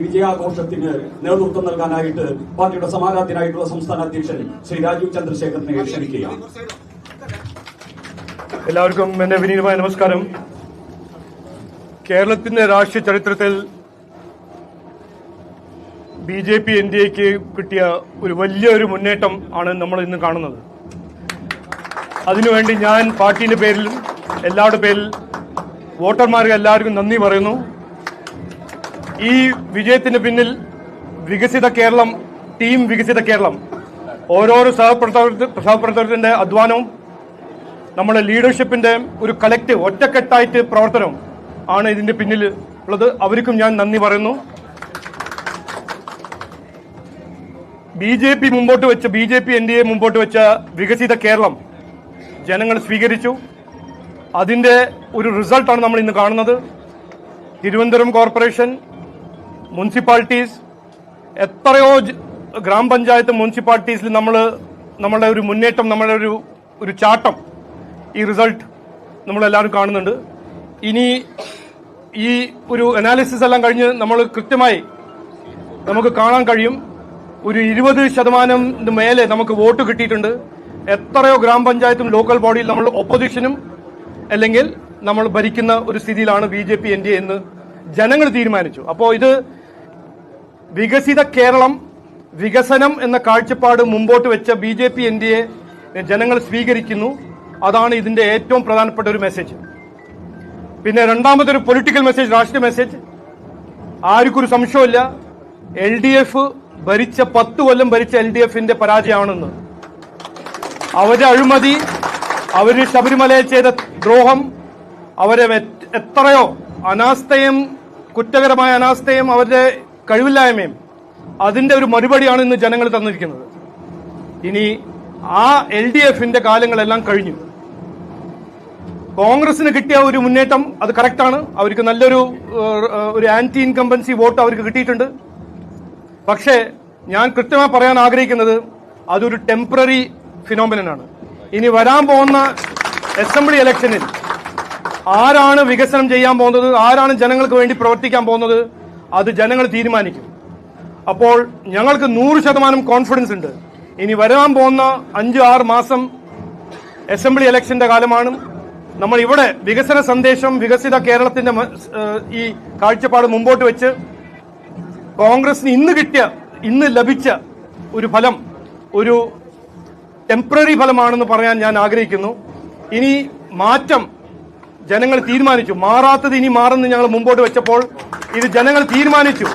വിജയാഘോഷത്തിന് നേതൃത്വം നൽകാനായിട്ട് പാർട്ടിയുടെ സമാരാധ്യനായിട്ടുള്ള സംസ്ഥാന അധ്യക്ഷൻ ശ്രീ രാജീവ് ചന്ദ്രശേഖരനെ ക്ഷണിക്കുകയാണ്. എല്ലാവർക്കും എന്റെ വിനീതമായ നമസ്കാരം. കേരളത്തിന്റെ രാഷ്ട്രീയ ചരിത്രത്തിൽ BJP NDAക്ക് കിട്ടിയ ഒരു വലിയൊരു മുന്നേറ്റം ആണ് നമ്മൾ ഇന്ന് കാണുന്നത്. അതിനുവേണ്ടി ഞാൻ പാർട്ടിയുടെ പേരിലും എല്ലാവരുടെ പേരിൽ വോട്ടർമാർക്ക് എല്ലാവർക്കും നന്ദി പറയുന്നു. ഈ വിജയത്തിന് പിന്നിൽ വികസിത കേരളം ടീം വികസിത കേരളം ഓരോരോ സഹപ്രവർത്തകരുടെ അധ്വാനവും നമ്മുടെ ലീഡർഷിപ്പിന്റെ ഒരു കളക്റ്റീവ് ഒറ്റക്കെട്ടായിട്ട് പ്രവർത്തനവും ആണ് ഇതിന്റെ പിന്നിൽ ഉള്ളത്. അവർക്കും ഞാൻ നന്ദി പറയുന്നു. BJP NDA മുമ്പോട്ട് വെച്ച വികസിത കേരളം ജനങ്ങൾ സ്വീകരിച്ചു. അതിന്റെ ഒരു റിസൾട്ടാണ് നമ്മൾ ഇന്ന് കാണുന്നത്. തിരുവനന്തപുരം കോർപ്പറേഷൻ, മുനിസിപ്പാലിറ്റീസ്, എത്രയോ ഗ്രാമപഞ്ചായത്ത് മുനിസിപ്പാലിറ്റീസിൽ നമ്മളുടെ ഒരു മുന്നേറ്റം, നമ്മളുടെ ഒരു ചാട്ടം, ഈ റിസൾട്ട് നമ്മളെല്ലാവരും കാണുന്നുണ്ട്. ഇനി ഈ ഒരു അനാലിസിസ് എല്ലാം കഴിഞ്ഞ് നമ്മൾ കൃത്യമായി നമുക്ക് കാണാൻ കഴിയും, ഒരു 20% മേലെ നമുക്ക് വോട്ട് കിട്ടിയിട്ടുണ്ട്. എത്രയോ ഗ്രാമപഞ്ചായത്തും ലോക്കൽ ബോഡിയിൽ നമ്മൾ ഒപ്പോസിഷനും അല്ലെങ്കിൽ നമ്മൾ ഭരിക്കുന്ന ഒരു സ്ഥിതിയിലാണ് BJP NDA എന്ന് ജനങ്ങൾ തീരുമാനിച്ചു. അപ്പോൾ ഇത് വികസിത കേരളം, വികസനം എന്ന കാഴ്ചപ്പാട് മുമ്പോട്ട് വെച്ച BJP NDA ജനങ്ങൾ സ്വീകരിക്കുന്നു. അതാണ് ഇതിന്റെ ഏറ്റവും പ്രധാനപ്പെട്ട ഒരു മെസ്സേജ്. പിന്നെ രണ്ടാമതൊരു പൊളിറ്റിക്കൽ മെസ്സേജ്, രാഷ്ട്രീയ മെസ്സേജ്. ആർക്കൊരു സംശയമില്ല, LDF ഭരിച്ച 10 കൊല്ലം ഭരിച്ച LDFന്റെ പരാജയമാണെന്ന്. അവരുടെ അഴിമതി, അവര് ശബരിമലയിൽ ചെയ്ത ദ്രോഹം, അവരെ എത്രയോ അനാസ്ഥയും കുറ്റകരമായ അനാസ്ഥയും അവരുടെ കഴിവില്ലായ്മയും, അതിന്റെ ഒരു മറുപടിയാണ് ഇന്ന് ജനങ്ങൾ തന്നിരിക്കുന്നത്. ഇനി ആ LDFന്റെ കാലങ്ങളെല്ലാം കഴിഞ്ഞു. കോൺഗ്രസിന് കിട്ടിയ ഒരു മുന്നേറ്റം അത് കറക്റ്റാണ്. അവർക്ക് നല്ലൊരു ആന്റി ഇൻകംബൻസി വോട്ട് അവർക്ക് കിട്ടിയിട്ടുണ്ട്. പക്ഷേ ഞാൻ കൃത്യമായി പറയാൻ ആഗ്രഹിക്കുന്നത് അതൊരു ടെമ്പററി ഫിനോമിനനാണ്. ഇനി വരാൻ പോകുന്ന അസംബ്ലി ഇലക്ഷനിൽ ആരാണ് വികസനം ചെയ്യാൻ പോകുന്നത്, ആരാണ് ജനങ്ങൾക്ക് വേണ്ടി പ്രവർത്തിക്കാൻ പോകുന്നത്, അത് ജനങ്ങൾ തീരുമാനിക്കും. അപ്പോൾ ഞങ്ങൾക്ക് 100% കോൺഫിഡൻസ് ഉണ്ട്. ഇനി വരാൻ പോകുന്ന 5-6 മാസം അസംബ്ലി ഇലക്ഷന്റെ കാലമാണ്. നമ്മൾ ഇവിടെ വികസന സന്ദേശം, വികസിത കേരളത്തിന്റെ ഈ കാഴ്ചപ്പാട് മുമ്പോട്ട് വെച്ച് കോൺഗ്രസിന് ഇന്ന് ലഭിച്ച ഒരു ഫലം ഒരു ടെമ്പററി ഫലമാണെന്ന് പറയാൻ ഞാൻ ആഗ്രഹിക്കുന്നു. ഇനി മാറ്റം ജനങ്ങൾ തീരുമാനിച്ചു. മാറാത്തത് ഇനി മാറുന്നു ഞങ്ങൾ മുമ്പോട്ട് വെച്ചപ്പോൾ ഇത് ജനങ്ങൾ തീരുമാനിച്ചു.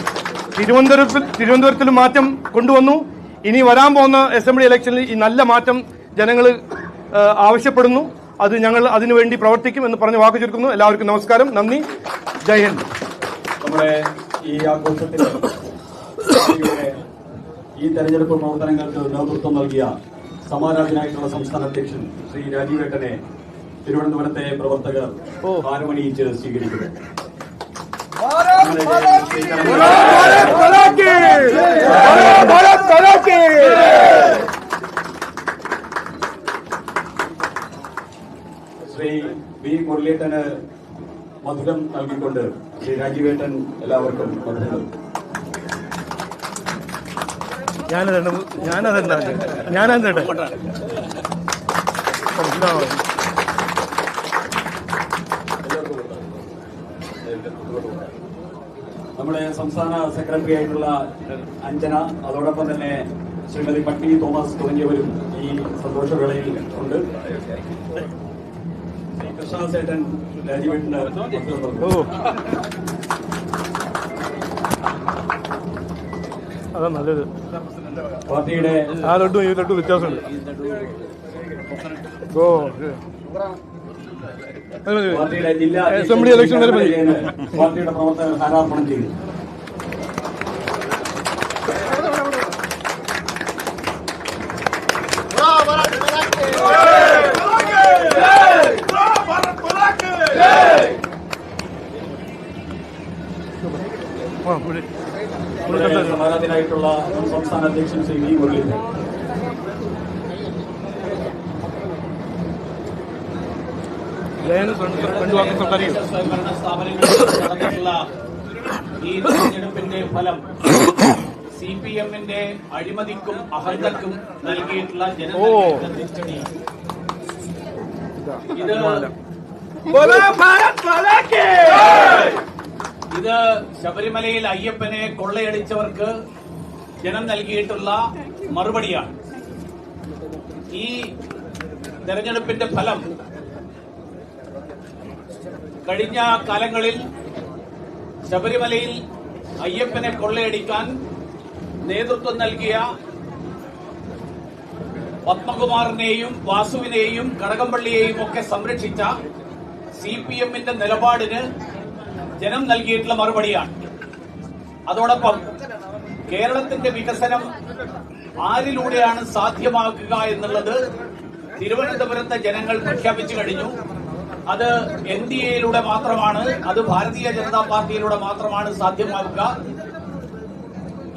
തിരുവനന്തപുരത്തിലും മാറ്റം കൊണ്ടുവന്നു. ഇനി വരാൻ പോകുന്ന അസംബ്ലി ഇലക്ഷനിൽ ഈ നല്ല മാറ്റം ജനങ്ങൾ ആവശ്യപ്പെടുന്നു. അത് ഞങ്ങൾ അതിനുവേണ്ടി പ്രവർത്തിക്കും എന്ന് പറഞ്ഞ് വാക്ക് ചുരുക്കുന്നു. എല്ലാവർക്കും നമസ്കാരം, നന്ദി, ജയ് ഹിന്ദ്. നമ്മുടെ ഈ ആഘോഷത്തിന് ഈ തെരഞ്ഞെടുപ്പ് പ്രവർത്തനങ്ങൾക്ക് നേതൃത്വം നൽകിയ സമാരാധനായിട്ടുള്ള സംസ്ഥാന അധ്യക്ഷൻ ശ്രീ രാജീവേട്ടനെ തിരുവനന്തപുരത്തെ പ്രവർത്തകർ ആരമണിയിച്ച് സ്വീകരിക്കുന്നു. ശ്രീ B. മുരളീധരന് മധുരം നൽകിക്കൊണ്ട് ശ്രീ രാജീവേട്ടൻ എല്ലാവർക്കും മധുരം നൽകും. നമ്മുടെ സംസ്ഥാന സെക്രട്ടറി ആയിട്ടുള്ള അഞ്ജന, അതോടൊപ്പം തന്നെ ശ്രീമതി പട്ടി തോമസ് തുടങ്ങിയവരും ഈ സന്തോഷവേളയിൽ ഉണ്ട്. കൃഷ്ണസേട്ടൻ രാജീവേട്ടന് അതാ നല്ലത്. പാർട്ടിയുടെ ഈ ലഡു വ്യത്യാസമുണ്ട്. പാർട്ടിയുടെ ജില്ലാ അസംബ്ലി ഇലക്ഷൻ വരെ പാർട്ടിയുടെ പ്രവർത്തകർ ഹാരാർപ്പണം ചെയ്തു. സമാരാധനായിട്ടുള്ള സംസ്ഥാന അധ്യക്ഷൻ ശ്രീ B. മുരളീധരൻ. ജയൻ രണ്ടു വാക്ക് സംസാരിക്കും. ഈ തെരഞ്ഞെടുപ്പിന്റെ ഫലം CPM-ന്റെ അഴിമതിക്കും അഹന്തക്കും നൽകിയിട്ടുള്ള ജനങ്ങളുടെ തിരിച്ചടി. ഇത് ശബരിമലയിൽ അയ്യപ്പനെ കൊള്ളയടിച്ചവർക്ക് ജനം നൽകിയിട്ടുള്ള മറുപടിയാണ്. ഈ തെരഞ്ഞെടുപ്പിന്റെ ഫലം കഴിഞ്ഞ കാലങ്ങളിൽ ശബരിമലയിൽ അയ്യപ്പനെ കൊള്ളയടിക്കാൻ നേതൃത്വം നൽകിയ പത്മകുമാറിനെയും വാസുവിനെയും കടകംപള്ളിയെയും ഒക്കെ സംരക്ഷിച്ച CPM-ന്റെ നിലപാടിന് ജനം നൽകിയിട്ടുള്ള മറുപടിയാണ്. അതോടൊപ്പം കേരളത്തിന്റെ വികസനം ആരിലൂടെയാണ് സാധ്യമാക്കുക എന്നുള്ളത് തിരുവനന്തപുരത്തെ ജനങ്ങൾ പ്രഖ്യാപിച്ചു കഴിഞ്ഞു. അത് NDA-യിലൂടെ മാത്രമാണ്, അത് ഭാരതീയ ജനതാ പാർട്ടിയിലൂടെ മാത്രമാണ് സാധ്യമാക്കുക.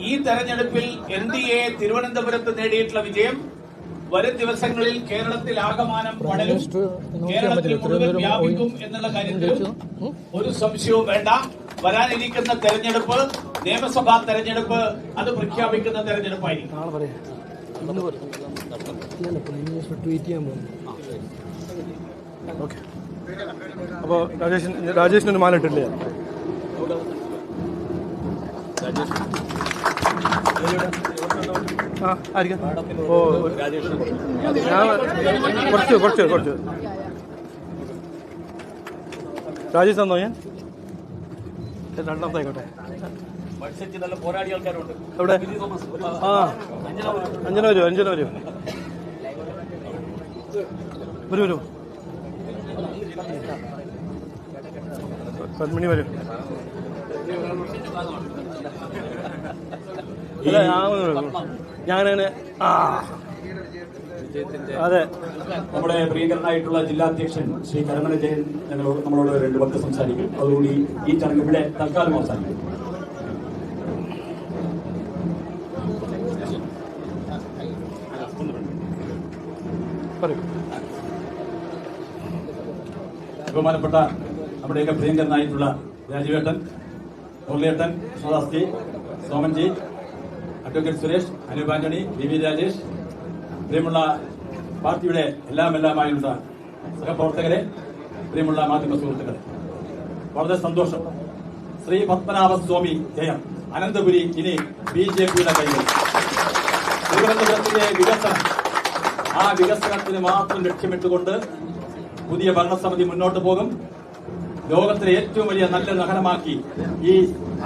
ഈ തെരഞ്ഞെടുപ്പിൽ NDA തിരുവനന്തപുരത്ത് നേടിയിട്ടുള്ള വിജയം വരും ദിവസങ്ങളിൽ കേരളത്തിൽ ആകമാനം പടരും, കേരളത്തിൽ മുഴുവൻ വ്യാപിക്കും എന്നുള്ള കാര്യത്തിൽ ഒരു സംശയവും വേണ്ട. വരാനിരിക്കുന്ന തെരഞ്ഞെടുപ്പ്, നിയമസഭാ തെരഞ്ഞെടുപ്പ്, അത് പ്രഖ്യാപിക്കുന്ന തെരഞ്ഞെടുപ്പായിരിക്കും. അപ്പോ രാജേഷിനൊരു മാല ഇട്ടില്ലേ? ആ ആയിരിക്കാം. ഓ ഞാൻ കുറച്ച് രാജേഷ് തന്നോ? ഞാൻ രണ്ടാമത്തെ ആയിക്കോട്ടെ. നല്ല പോരാടിയ ആൾക്കാരുണ്ട് എവിടെ? ആ അഞ്ജന വരൂ വരൂ പത്മിണി വരൂ. ഞാനങ്ങനെ അതെ, നമ്മുടെ പ്രിയങ്കരനായിട്ടുള്ള ജില്ലാധ്യക്ഷൻ ശ്രീ കരമന ജയൻ നമ്മളോട് 2 വാക്ക് സംസാരിക്കും. അതുകൂടി ഈ ചടങ്ങ് ഇവിടെ തൽക്കാലം അവസാനിക്കും. ബഹുമാനപ്പെട്ട നമ്മുടെയൊക്കെ പ്രിയങ്കരനായിട്ടുള്ള രാജീവേട്ടൻ, മുരളിയേട്ടൻ, കൃഷ്ണദാസ്ജി, സോമൻജി, അഡ്വക്കേറ്റ് സുരേഷ്, അനൂപ് ആന്റണി, VV രാജേഷ്, പ്രിയമുള്ള പാർട്ടിയുടെ എല്ലാമായുള്ള സഹപ്രവർത്തകരെ, പ്രിയമുള്ള മാധ്യമ സുഹൃത്തുക്കളെ, വളരെ സന്തോഷം. ശ്രീ പത്മനാഭസ്വാമി ജയം. അനന്തപുരി ഇനി BJP-യുടെ കൈകൾ. തിരുവനന്തപുരത്തിന്റെ വികസനം, ആ വികസനത്തിന് മാത്രം ലക്ഷ്യമിട്ടുകൊണ്ട് പുതിയ ഭരണസമിതി മുന്നോട്ട് പോകും. ലോകത്തിലെ ഏറ്റവും വലിയ നല്ല നഗരമാക്കി ഈ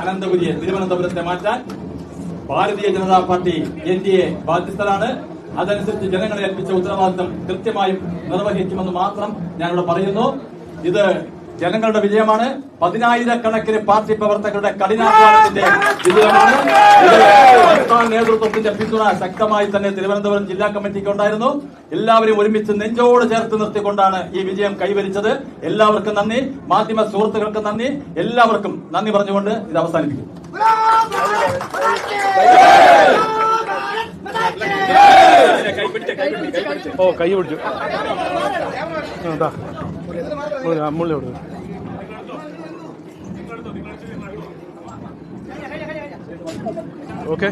അനന്തപുരിയെ, തിരുവനന്തപുരത്തെ മാറ്റാൻ ഭാരതീയ ജനതാ പാർട്ടി NDA ബാധ്യസ്ഥരാണ്. അതനുസരിച്ച് ജനങ്ങളെ ഏൽപ്പിച്ച ഉത്തരവാദിത്തം കൃത്യമായും നിർവഹിക്കുമെന്ന് മാത്രം ഞാനിവിടെ പറയുന്നു. ഇത് ജനങ്ങളുടെ വിജയമാണ്. 10,000-കണക്കിന് പാർട്ടി പ്രവർത്തകരുടെ കഠിനാധ്വാനത്തിന്റെ വിജയമാണ്. സംസ്ഥാന നേതൃത്വത്തിന്റെ പിന്തുണ ശക്തമായി തന്നെ തിരുവനന്തപുരം ജില്ലാ കമ്മിറ്റിക്ക് ഉണ്ടായിരുന്നു. എല്ലാവരും ഒരുമിച്ച് നെഞ്ചോട് ചേർത്ത് നിർത്തിക്കൊണ്ടാണ് ഈ വിജയം കൈവരിച്ചത്. എല്ലാവർക്കും നന്ദി. മാധ്യമ സുഹൃത്തുക്കൾക്ക് നന്ദി. എല്ലാവർക്കും നന്ദി പറഞ്ഞുകൊണ്ട് ഇത് അവസാനിപ്പിക്കും. ഓ കൈ പിടിച്ചു. അമ്മുള്ളിയോട് ഓക്കെ.